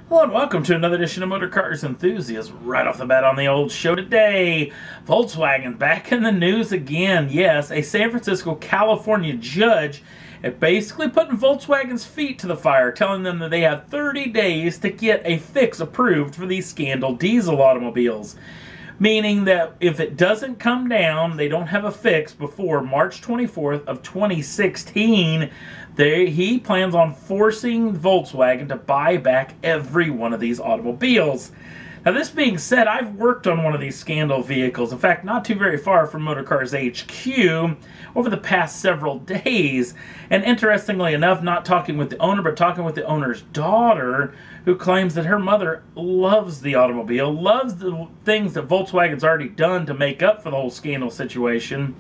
Hello and welcome to another edition of Motor Cars Enthusiasts. Right off the bat on the old show today, Volkswagen back in the news again. Yes, a San Francisco, California judge is basically putting Volkswagen's feet to the fire, telling them that they have 30 days to get a fix approved for these scandal diesel automobiles. Meaning that if it doesn't come down, they don't have a fix before March 24th of 2016, he plans on forcing Volkswagen to buy back every one of these automobiles. Now, this being said, I've worked on one of these scandal vehicles. In fact, not too very far from Motor Cars HQ over the past several days. And interestingly enough, not talking with the owner, but talking with the owner's daughter, who claims that her mother loves the automobile, loves the things that Volkswagen's already done to make up for the whole scandal situation.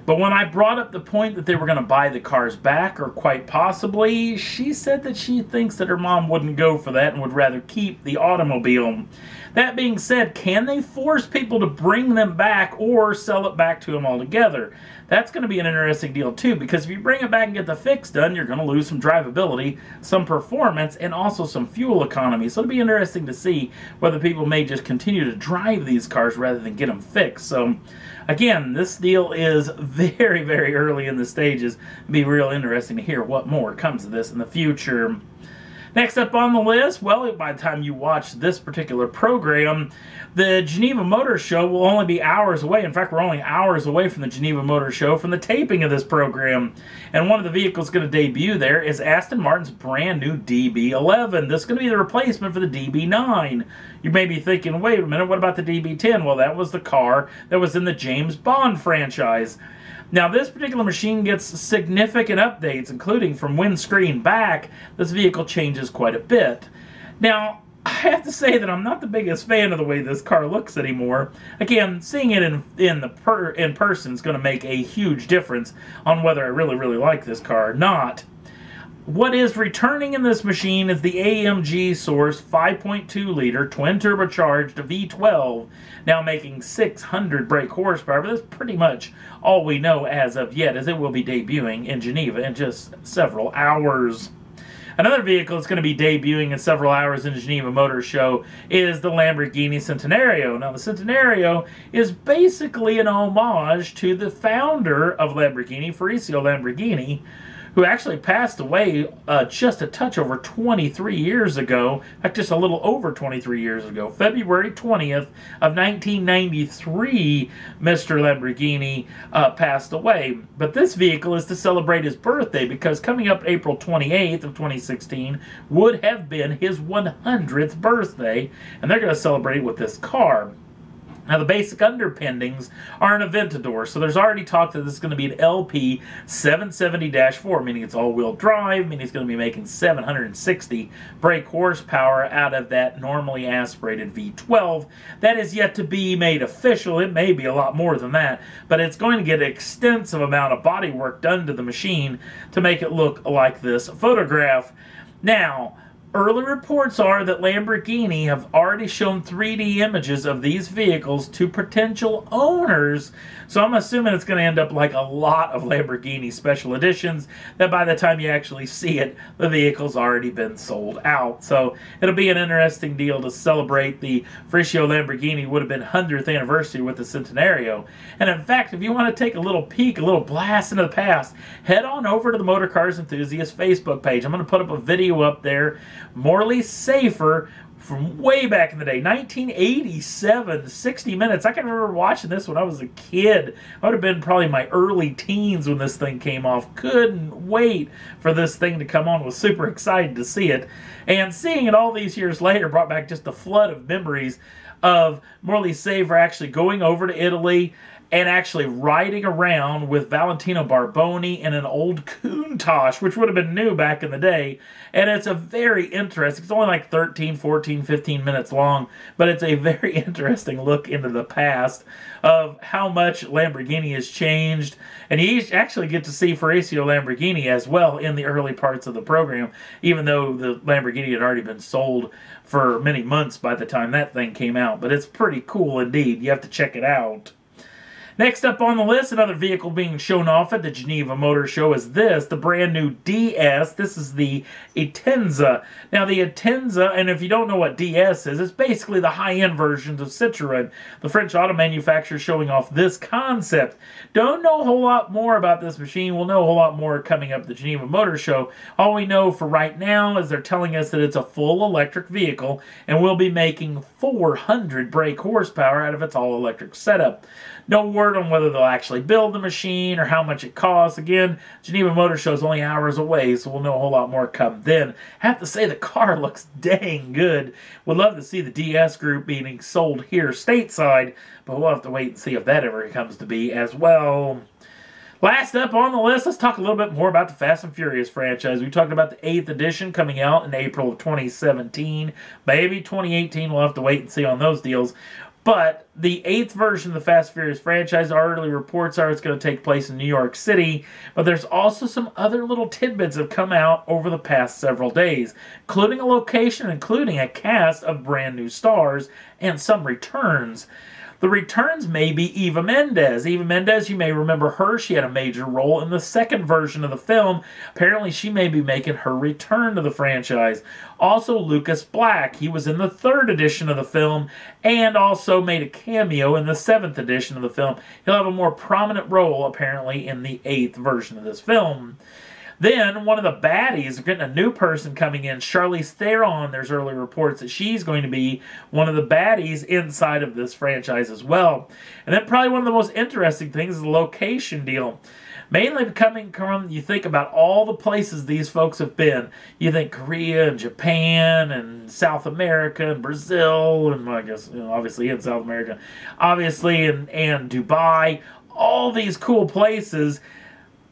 But when I brought up the point that they were going to buy the cars back, or quite possibly, she said that she thinks that her mom wouldn't go for that and would rather keep the automobile. That being said, can they force people to bring them back or sell it back to them altogether? That's going to be an interesting deal too, because if you bring it back and get the fix done, you're going to lose some drivability, some performance, and also some fuel economy. So it'll be interesting to see whether people may just continue to drive these cars rather than get them fixed. So again, this deal is very, very early in the stages. It'll be real interesting to hear what more comes of this in the future. Next up on the list, well, by the time you watch this particular program, the Geneva Motor Show will only be hours away. In fact, we're only hours away from the Geneva Motor Show from the taping of this program. And one of the vehicles going to debut there is Aston Martin's brand new DB11. This is going to be the replacement for the DB9. You may be thinking, wait a minute, what about the DB10? Well, that was the car that was in the James Bond franchise. Now, this particular machine gets significant updates, including from windscreen back. This vehicle changes quite a bit. Now, I have to say that I'm not the biggest fan of the way this car looks anymore. Again, seeing it in person is going to make a huge difference on whether I really like this car or not. What is returning in this machine is the AMG source 5.2-liter twin-turbocharged V12, now making 600 brake horsepower, but that's pretty much all we know as of yet, as it will be debuting in Geneva in just several hours. Another vehicle that's going to be debuting in several hours in the Geneva Motor Show is the Lamborghini Centenario. Now, the Centenario is basically an homage to the founder of Lamborghini, Faurizio Lamborghini, who actually passed away just a touch over 23 years ago. In fact, just a little over 23 years ago. February 20th of 1993, Mr. Lamborghini passed away. But this vehicle is to celebrate his birthday, because coming up April 28th of 2016 would have been his 100th birthday, and they're going to celebrate with this car. Now, the basic underpinnings are an Aventador, so there's already talk that this is going to be an LP 770-4, meaning it's all-wheel drive, meaning it's going to be making 760 brake horsepower out of that normally aspirated V12. That is yet to be made official. It may be a lot more than that, but it's going to get an extensive amount of body work done to the machine to make it look like this photograph. Now, early reports are that Lamborghini have already shown 3D images of these vehicles to potential owners, so I'm assuming it's going to end up like a lot of Lamborghini special editions, that by the time you actually see it, the vehicle's already been sold out. So it'll be an interesting deal to celebrate the Faurizio Lamborghini would have been 100th anniversary with the Centenario. And in fact, if you want to take a little peek, a little blast into the past, head on over to the Motor Cars Enthusiast Facebook page. I'm going to put up a video up there. Morley Safer from way back in the day, 1987, 60 Minutes. I can remember watching this when I was a kid. I would have been probably my early teens when this thing came off. Couldn't wait for this thing to come on. Was super excited to see it. And seeing it all these years later brought back just a flood of memories of Morley Safer actually going over to Italy and actually riding around with Valentino Barboni in an old Countach, which would have been new back in the day. And it's a very interesting, it's only like 13, 14, 15 minutes long, but it's a very interesting look into the past of how much Lamborghini has changed. And you actually get to see Faurizio Lamborghini as well in the early parts of the program, even though the Lamborghini had already been sold for many months by the time that thing came out. But it's pretty cool indeed. You have to check it out. Next up on the list, another vehicle being shown off at the Geneva Motor Show is this, the brand new DS. This is the ETense. Now the ETense, and if you don't know what DS is, it's basically the high-end versions of Citroën. The French auto manufacturer showing off this concept. Don't know a whole lot more about this machine. We'll know a whole lot more coming up at the Geneva Motor Show. All we know for right now is they're telling us that it's a full electric vehicle and will be making 400 brake horsepower out of its all-electric setup. No word on whether they'll actually build the machine or how much it costs. Again, Geneva Motor Show is only hours away, so we'll know a whole lot more come then. I have to say the car looks dang good. Would love to see the DS group being sold here stateside, but we'll have to wait and see if that ever comes to be as well. Last up on the list, let's talk a little bit more about the Fast and Furious franchise. We talked about the 8th edition coming out in April of 2017. Maybe 2018, we'll have to wait and see on those deals. But the 8th version of the Fast and Furious franchise, our early reports are it's going to take place in New York City. But there's also some other little tidbits that have come out over the past several days, including a location, including a cast of brand new stars, and some returns. The returns may be Eva Mendes. Eva Mendes, you may remember her. She had a major role in the second version of the film. Apparently, she may be making her return to the franchise. Also, Lucas Black. He was in the 3rd edition of the film and also made a cameo in the 7th edition of the film. He'll have a more prominent role, apparently, in the 8th version of this film. Then, one of the baddies, we're getting a new person coming in, Charlize Theron. There's early reports that she's going to be one of the baddies inside of this franchise as well. And then probably one of the most interesting things is the location deal. Mainly coming from, you think about all the places these folks have been. You think Korea and Japan and South America and Brazil and, well, I guess, obviously in South America, obviously, and Dubai. All these cool places.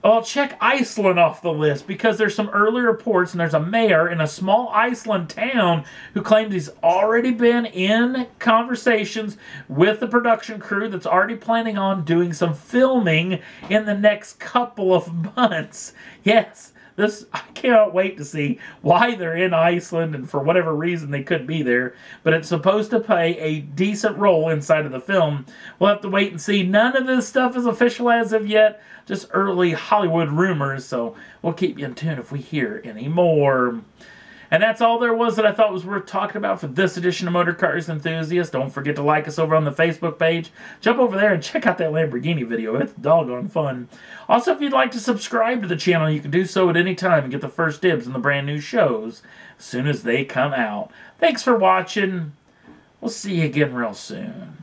Well, check Iceland off the list because there's some early reports and there's a mayor in a small Iceland town who claims he's already been in conversations with the production crew that's already planning on doing some filming in the next couple of months. Yes, I cannot wait to see why they're in Iceland and for whatever reason they could be there. But it's supposed to play a decent role inside of the film. We'll have to wait and see. None of this stuff is official as of yet. Just early Hollywood rumors. So we'll keep you in tune if we hear any more. And that's all there was that I thought was worth talking about for this edition of Motor Cars Enthusiast. Don't forget to like us over on the Facebook page. Jump over there and check out that Lamborghini video. It's doggone fun. Also, if you'd like to subscribe to the channel, you can do so at any time and get the first dibs on the brand new shows as soon as they come out. Thanks for watching. We'll see you again real soon.